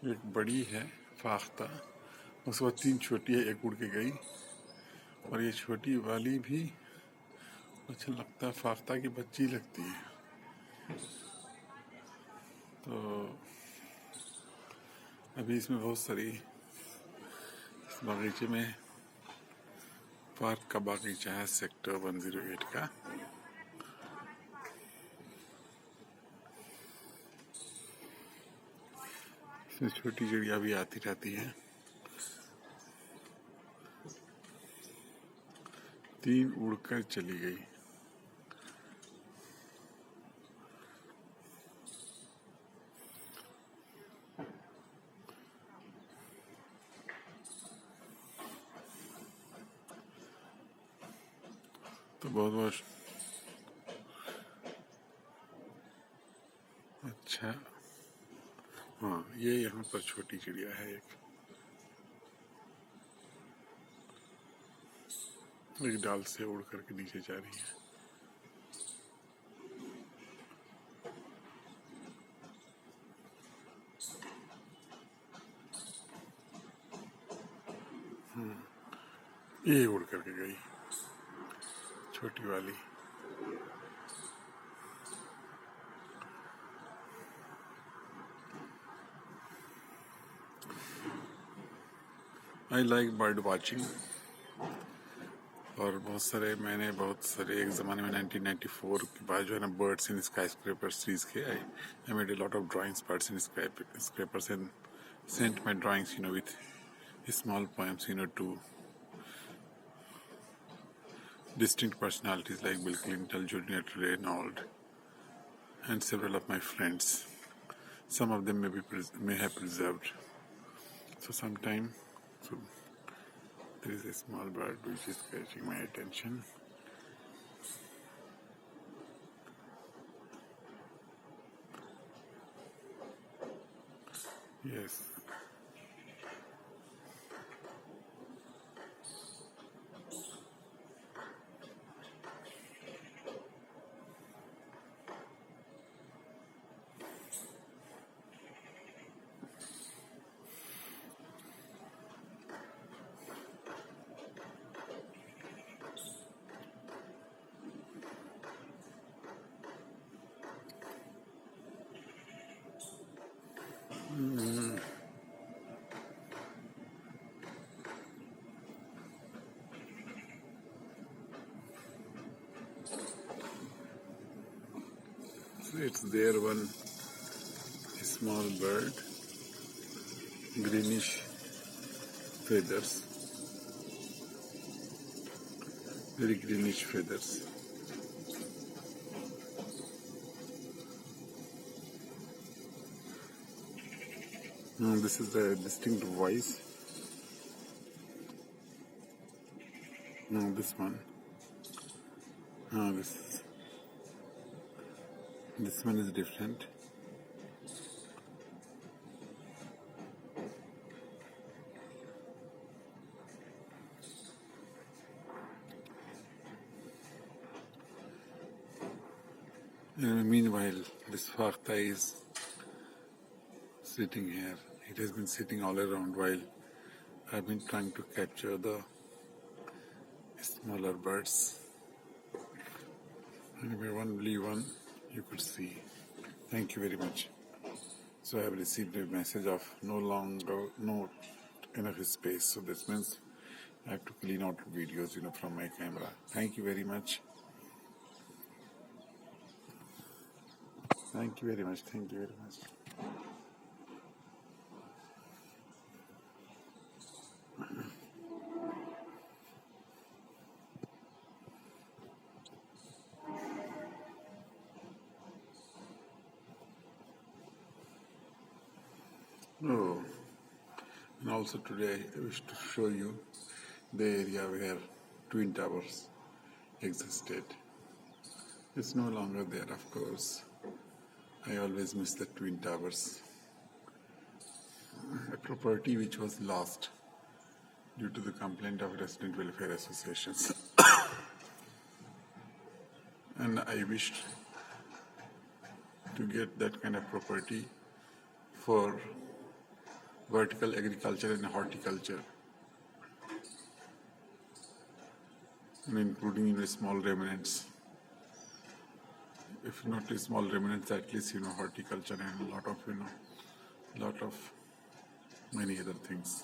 एक बड़ी है फाख्ता, उसके बाद 3 छोटी है, एक उड़ के गई। और ये छोटी वाली भी अच्छा लगता है, फाख्ता की बच्ची लगती है। तो अभी इसमें बहुत सारी, इस बागीचे में पार्क का बागीचा है सेक्टर 108 का। इसमें छोटी चिड़िया भी आती रहती है। 3 उड़कर चली गई। तो बहुत बहुत अच्छा। हाँ, ये यहाँ पर छोटी चिड़िया है, एक डाल से उड़ करके नीचे जा रही है। ये उड़ करके गई छोटी वाली। I like bird watching. और मैंने बहुत सारे एक ज़माने में 1994 के बाद जो है ना birds in skyscraper series के I made a lot of drawings birds in scrapers and sent my drawings with small poems to distinct personalities like Bill Clinton, Junior Reynolds, and several of my friends. Some of them may have preserved. So sometime, there is a small bird which is catching my attention. Yes. So it's there one small bird, greenish feathers, very greenish feathers. This is the distinct voice. No, this one. This one is different. Meanwhile, this Fakhta is sitting here. It has been sitting all around while I've been trying to capture the smaller birds. Anyway, only one you could see. Thank you very much. So I have received a message of no enough space. So this means I have to clean out videos, from my camera. Thank you very much. Thank you very much. Thank you very much. Oh, and also today I wish to show you the area where Twin Towers existed. It's no longer there, of course. I always miss the Twin Towers, a property which was lost due to the complaint of resident welfare associations. And I wished to get that kind of property for vertical agriculture and horticulture, and including small remnants. If not small remnants, at least horticulture and a lot of many other things.